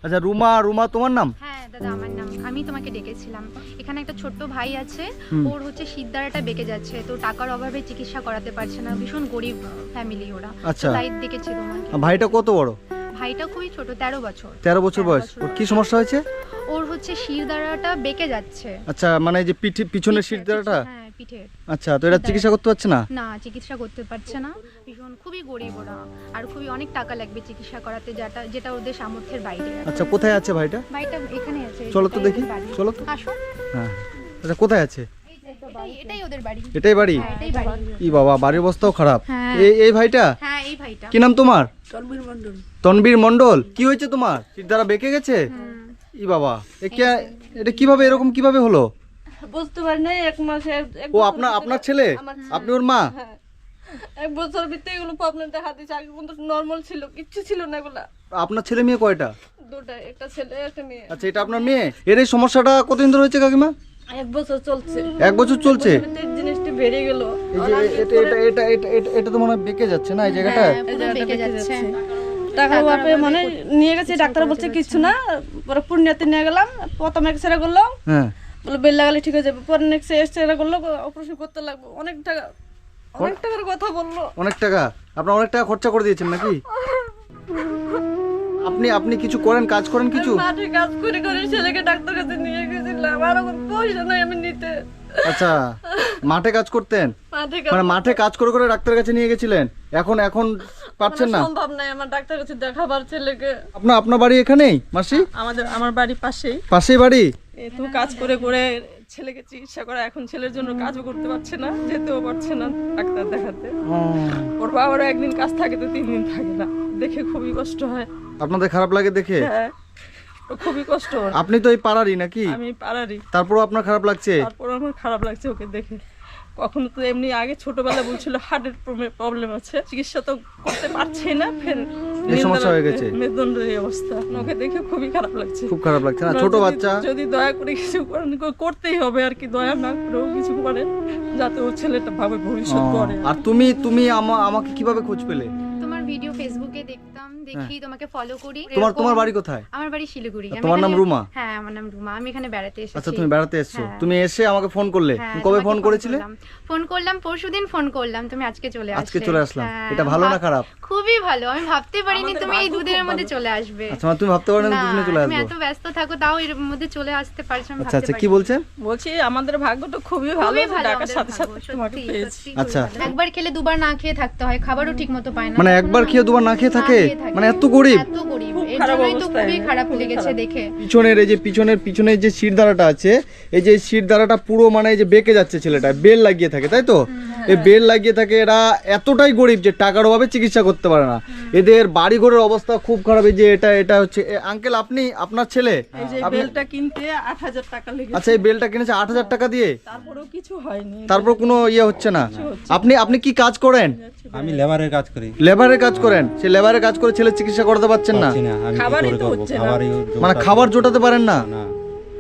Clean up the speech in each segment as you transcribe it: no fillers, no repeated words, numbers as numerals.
আচ্ছা রুমা, রুমা তোমার নাম? হ্যাঁ দাদা আমার নাম, আমি তোমাকে ডেকেছিলাম। এখানে একটা ছোট্ট ভাই আছে, ওর হচ্ছে শিরদাঁড়াটা বেঁকে যাচ্ছে, তো টাকার অভাবে চিকিৎসা করাতে পারছে না, ভীষণ গরিব ফ্যামিলি ওরা। আচ্ছা তাই ডেকেছি তোমাকে। ভাইটা কত বড়? ভাইটা খুবই ছোট, 13 বছর। 13 বছর বয়স। ওর কি সমস্যা হয়েছে? ওর হচ্ছে শিরদাঁড়াটা বেঁকে যাচ্ছে। আচ্ছা মানে এই যে পিছনের শিরদাঁড়াটা? হ্যাঁ পিঠের। আচ্ছা তো এটা চিকিৎসা করতে পারছে না? না চিকিৎসা করতে পারছে না, ভীষণ খুবই গরিব ওরা, আর খুবই অনেক টাকা লাগবে চিকিৎসা করাতে, যেটা ওদের সামর্থ্যের বাইরে। আচ্ছা কোথায় আছে ভাইটা? ভাইটা এখানে আছে। চলো তো দেখি, চলো তো। আসো। হ্যাঁ আচ্ছা কোথায় আছে? এটাই ওদের বাড়ি। এটাই বাড়ি? হ্যাঁ এটাই বাড়ি। ই বাবা, বাড়ির অবস্থাও খারাপ। হ্যাঁ। এই ভাইটা? হ্যাঁ এই ভাইটা। কি নাম তোমার? তনবীর মণ্ডল। তনবীর মণ্ডল। কি হয়েছে তোমার? শিরদাঁড়া বেঁকে গেছে? ই বাবা, এটা কিভাবে, এরকম কিভাবে হলো? বুঝতে পারি নাই, এক মাসে ও আপনার ছেলে? আপনি ওর মা? হ্যাঁ, এক বছর ভিতরে এগুলো প্রবলেম দেখা দিচ্ছে। আগে পর্যন্ত নর্মাল ছিল, কিচ্ছু ছিল না এগুলা। আপনার ছেলে মেয়ে কয়টা? দুটা, একটা ছেলে একটা মেয়ে। আচ্ছা এটা আপনার মেয়ে। এর এই সমস্যাটা কতদিন ধরে হয়েছে কাকিমা? এক বছর চলছে। এক বছর চলছে? জিনিসটি বেড়ে গেল। এই যে এটা তো মনে হয় বেঁকে যাচ্ছে না এই জায়গাটা? হ্যাঁ, পুরো বেঁকে যাচ্ছে। টাকা বাপে মানে নিয়ে গেছে, ডাক্তার বলছে কিছু না, পরে পূর্ণিয়াতে নিয়ে গেলাম, প্রথম এক্সরে করলো, হ্যাঁ বলে বেল লাগালে ঠিক হয়ে যাবে, পরে নেক্সট এক্সরে করলো, অপারেশন করতে লাগবে, অনেক টাকা, অনেক টাকার কথা বললো। অনেক টাকা? আপনার অনেক টাকা খরচা করে দিয়েছেন নাকি? আপনি কিছু করেন, কাজ করেন কিছু? মাঠে কাজ করে করে ছেলেকে ডাক্তার কাছে নিয়ে গেছিলাম, আর এখন পয়সা নাই আমি নিতে। আচ্ছা মাঠে কাজ করতেন? মাঠে মানে মাঠে কাজ করে করে ডাক্তারের কাছে নিয়ে গেছিলেন, এখন পারছেন না? সম্ভব নাই আমার ডাক্তার কাছে দেখাবার ছেলেকে। আপনার বাড়ি এখানেই মাসি? আমার বাড়ি পাশেই। পাশেই বাড়ি? এই তো কাজ করে করে ছেলেকে চিকিৎসা করা, এখন ছেলের জন্য কাজও করতে পারছে না, যেতেও পারছে না ডাক্তার দেখাতে। ওর বাবারও একদিন কাজ থাকে তো 3 দিন থাকে না, দেখে খুবই কষ্ট হয়। আপনাদের খারাপ লাগে দেখে? হ্যাঁ খুবই কষ্ট। আপনি তো এই পাড়ারই নাকি? আমি পাড়ারই, তারপরও আপনার খারাপ লাগছে? তারপর আমার খারাপ লাগছে ওকে দেখে। কখনো তো এমনি আগে ছোটবেলা বলছিল হার্টের প্রবলেম আছে, চিকিৎসা তো করতে পারছে না, ফের এই সমস্যা হয়ে গেছে। মেরুদণ্ডের এই অবস্থা, ওকে দেখে খুবই খারাপ লাগছে। খুব খারাপ লাগছে না? ছোট বাচ্চা। যদি দয়া করে কিছু করেন, করতেই হবে আর কি, দয়া না করেও কিছু করেন যাতে ও ছেলেটা ভাবে ভবিষ্যৎ গড়ে। আর তুমি আমাকে কিভাবে খোঁজ পেলে? তোমার ভিডিও ফেসবুকে দেখতাম, দেখি তোমাকে ফলো করি। তোমার বাড়ি কোথায়? আমার বাড়ি শিলিগুড়ি। তোমার নাম রুমা? হ্যাঁ আমার নাম রুমা, আমি এখানে বেড়াতে এসেছি। আচ্ছা তুমি বেড়াতে এসেছো, হ্যাঁ। তুমি এসে আমাকে ফোন করলে। হ্যাঁ, কবে তোমাকে ফোন করেছিলে? ফোন করলাম পরশুদিন ফোন করলাম, তুমি আজকে চলে আসলে। আজকে চলে আসলাম। হ্যাঁ, এটা ভালো না খারাপ? খুবই ভালো, আমি ভাবতে পারিনি তুমি এই দুদিনের মধ্যে চলে আসবে। আচ্ছা তুমি ভাবতে পারো না দুদিনে চলে তুমি আসবো? এত ব্যস্ত থাকো তাও এর মধ্যে চলে আসতে পারছো, আমি আচ্ছা ভাবতে আচ্ছা কি বলছেন? বলছি আমাদের ভাগ্যটা খুবই ভালো, খুবই ভালো ডাকার আমাদের সাথে সাথে ভাগ্য, তোমাকে সত্যি, পেয়েছি। সত্যি আচ্ছা। খুবই ভালো। একবার খেলে দুবার না খেয়ে থাকতে হয়, খাবারও ঠিক মতো পায় না। মানে একবার খেয়ে দুবার না খেয়ে না থাকে? খেয়ে থাকে। মানে এত গরিব? এত গরিব, খুব এর খারাপ জন্যই তো অবস্থায়, খুবই খারাপ খুবই লেগেছে খারাপ। দেখে। পিছনের এই যে পিছনের যে শিরদাঁড়াটা আছে, এই যে শিরদাঁড়াটা পুরো মানে এই যে বেঁকে যাচ্ছে ছেলেটা, বেল লাগিয়ে থাকে তাই তো? এই বেল লাগিয়ে থাকে। এরা এতটাই গরিব যে টাকার অভাবে চিকিৎসা করতে পারে না। এদের বাড়ি ঘরের অবস্থা খুব খারাপ। এই যে এটা হচ্ছে আঙ্কেল, আপনার ছেলে? এই যে বেলটা কিনতে 8000 টাকা লেগেছে। আচ্ছা এই বেলটা কিনেছে 8000 টাকা দিয়ে? তারপরেও কিছু হয়নি। তারপর কোনো হচ্ছে না? আপনি কি কাজ করেন? আমি লেবারের কাজ করি। লেবারের কাজ করেন? সে লেবারের কাজ করে ছেলের চিকিৎসা করতে পারছেন না? পারছি না, আমি কি খাবারই করে তো করবো? হচ্ছে না। খাবারই মানে খাবার জোটাতে পারেন না? না,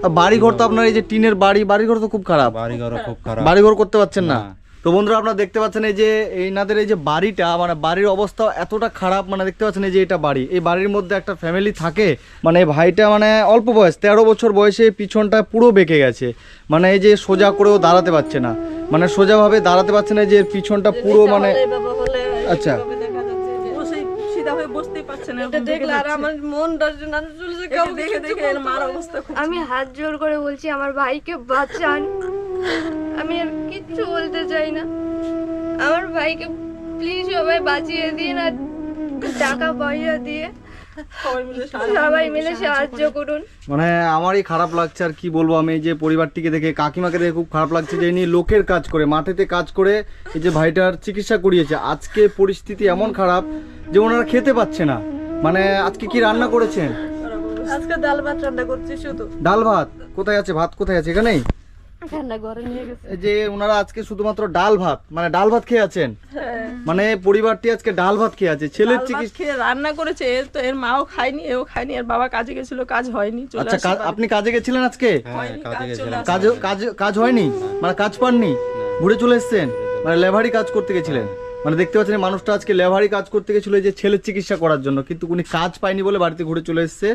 আর বাড়িঘর তো আপনার এই যে টিনের বাড়িঘর তো খুব খারাপ, বাড়িঘরও খুব খারাপ। বাড়িঘর করতে পারছেন না? না। তো বন্ধুরা আপনারা দেখতে পাচ্ছেন এই যে এইনাদের এই যে বাড়িটা, মানে বাড়ির অবস্থা এতটা খারাপ, মানে দেখতে পাচ্ছেন এই যে এটা বাড়ি, এই বাড়ির মধ্যে একটা ফ্যামিলি থাকে। মানে এই ভাইটা মানে অল্প বয়স, 13 বছর বয়সে পিছনটা পুরো বেঁকে গেছে, মানে এই যে সোজা করেও দাঁড়াতে পারছে না, মানে সোজাভাবে দাঁড়াতে পারছে না, যে এর পিছনটা পুরো মানে আচ্ছা। দেখা যাচ্ছে যে বসে সিধা হয়ে বসতেই পারছে না, এটা দেখলে আর আমার মনটা না চলছে, কেমন দেখে দেখে এর মার অবস্থা খুব। আমি হাত জোর করে বলছি আমার ভাইকে বাঁচান, আমি আর কিচ্ছু বলতে চাই না, আমার ভাইকে প্লিজ সবাই বাঁচিয়ে দিন, আর টাকা পয়সা দিয়ে সবাই মিলে সাহায্য করুন। মানে আমারই খারাপ লাগছে, আর কি বলবো আমি। এই যে পরিবারটিকে দেখে, কাকিমাকে দেখে খুব খারাপ লাগছে যে ইনি লোকের কাজ করে, মাঠেতে কাজ করে এই যে ভাইটার চিকিৎসা করিয়েছে। আজকে পরিস্থিতি এমন খারাপ যে ওনারা খেতে পাচ্ছে না। মানে আজকে কি রান্না করেছেন? আজকে ডাল ভাত রান্না করছি শুধু। ডাল ভাত? কোথায় আছে ভাত? কোথায় আছে? এখানেই রান্না ঘরে নিয়ে গেছে। এই যে ওনারা আজকে শুধুমাত্র ডাল ভাত, মানে ডাল ভাত খেয়ে আছেন। মানে পরিবারটি আজকে ডাল ভাত খেয়ে আছে। ছেলের চিকিৎসা খেয়ে রান্না করেছে, তো এর মাও খায়নি, এও খায়নি, এর বাবা কাজে গেছিল, কাজ হয়নি, চলে আচ্ছা আসছে বাড়ি। আপনি কাজে গেছিলেন আজকে? হ্যাঁ, কাজে গেছিলাম। কাজ হয়নি, মানে কাজ পাননি, ঘুরে চলে এসেছেন, মানে লেবারি কাজ করতে গেছিলেন। মানে দেখতে পাচ্ছেন এই মানুষটা আজকে লেবারি কাজ করতে গেছিল এই যে ছেলের চিকিৎসা করার জন্য, কিন্তু উনি কাজ পায়নি বলে বাড়িতে ঘুরে চলে এসেছে।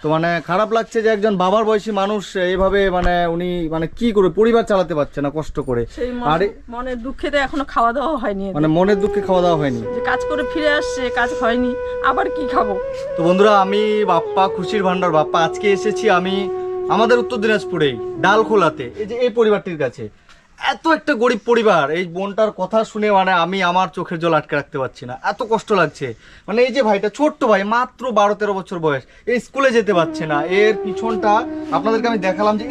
তো মানে খারাপ লাগছে যে একজন বাবার বয়সী মানুষ এইভাবে মানে উনি মানে কি করে পরিবার চালাতে পারছে না কষ্ট করে। সেই আর মনের দুঃখেতে এখনো খাওয়া দাওয়া হয়নি, মানে মনের দুঃখে খাওয়া দাওয়া হয়নি, যে কাজ করে ফিরে আসছে কাজ হয়নি, আবার কি খাবো। তো বন্ধুরা, আমি বাপ্পা খুশির ভান্ডার বাপ্পা আজকে এসেছি আমি আমাদের উত্তর দিনাজপুরেই ডালখোলাতে, এই যে এই পরিবারটির কাছে। এত একটা গরিব পরিবার, এই বোনটার কথা শুনে মানে আমি আমার চোখের জল আটকে রাখতে পারছি না, এত কষ্ট লাগছে। মানে এই যে ভাইটা ছোট্ট ভাই, মাত্র 12-13 বছর বয়স, এই স্কুলে যেতে পারছে না। এর পিছনটা আপনাদেরকে আমি দেখালাম যে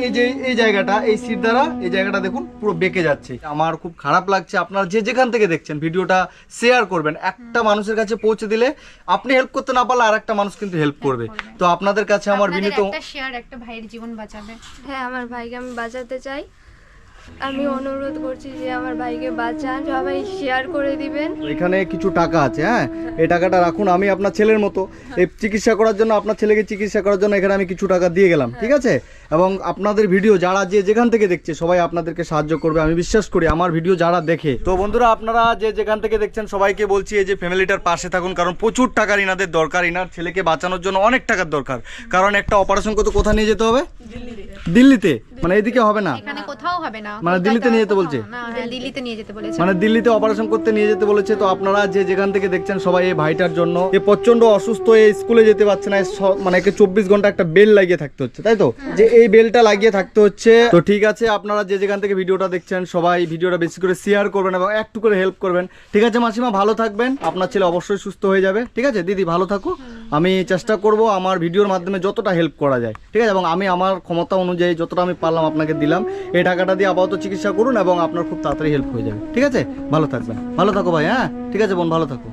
এই জায়গাটা, এই সিট দ্বারা এই জায়গাটা দেখুন পুরো বেঁকে যাচ্ছে। আমার খুব খারাপ লাগছে। আপনারা যে যেখান থেকে দেখছেন ভিডিওটা শেয়ার করবেন, একটা মানুষের কাছে পৌঁছে দিলে আপনি হেল্প করতে না পারলে আর একটা মানুষ কিন্তু হেল্প করবে। তো আপনাদের কাছে আমার আপনাদের বিনীত একটা শেয়ার একটা ভাইয়ের জীবন বাঁচাবে। হ্যাঁ, আমার ভাইকে আমি বাঁচাতে চাই। আমি অনুরোধ করছি যে আমার ভাইকে বাঁচান, সবাই শেয়ার করে দিবেন। এখানে কিছু টাকা আছে, হ্যাঁ, এই টাকাটা রাখুন। আমি আপনার ছেলের মতো এই চিকিৎসা করার জন্য, আপনার ছেলেকে চিকিৎসা করার জন্য এখানে আমি কিছু টাকা দিয়ে গেলাম, ঠিক আছে? এবং আপনাদের ভিডিও যারা যে যেখান থেকে দেখছে সবাই আপনাদেরকে সাহায্য করবে, আমি বিশ্বাস করি আমার ভিডিও যারা দেখে। তো বন্ধুরা, আপনারা যে যেখান থেকে দেখছেন সবাইকে বলছি এই যে ফ্যামিলিটার পাশে থাকুন, কারণ প্রচুর টাকার ইনাদের দরকার। ইনার ছেলেকে বাঁচানোর জন্য অনেক টাকার দরকার, কারণ একটা অপারেশন করতে কোথায় নিয়ে যেতে হবে? দিল্লিতে। মানে এদিকে হবে না, এখানে কোথাও হবে না, মানে দিল্লিতে নিয়ে যেতে বলছে। না, হ্যাঁ, দিল্লিতে নিয়ে যেতে বলেছে। মানে দিল্লিতে অপারেশন করতে নিয়ে যেতে বলেছে। তো আপনারা যে যেখান থেকে দেখছেন সবাই এই ভাইটার জন্য, এই প্রচন্ড অসুস্থ, এই স্কুলে যেতে পারছে না, মানে একে 24 ঘন্টা একটা বেল লাগিয়ে থাকতে হচ্ছে, তাই তো? যে এই বেলটা লাগিয়ে থাকতে হচ্ছে। তো ঠিক আছে, আপনারা যে যেখান থেকে ভিডিওটা দেখছেন সবাই ভিডিওটা বেশি করে শেয়ার করবেন এবং একটু করে হেল্প করবেন, ঠিক আছে? মাসিমা ভালো থাকবেন, আপনার ছেলে অবশ্যই সুস্থ হয়ে যাবে, ঠিক আছে? দিদি ভালো থাকো, আমি চেষ্টা করব আমার ভিডিওর মাধ্যমে যতটা হেল্প করা যায়, ঠিক আছে? এবং আমি আমার ক্ষমতা অনুযায়ী যতটা আমি পারলাম আপনাকে দিলাম। এই টাকাটা দিয়ে আপাতত চিকিৎসা করুন এবং আপনার খুব তাড়াতাড়ি হেল্প হয়ে যাবে, ঠিক আছে? ভালো থাকবেন, ভালো থাকো ভাই, হ্যাঁ ঠিক আছে বোন, ভালো থাকো।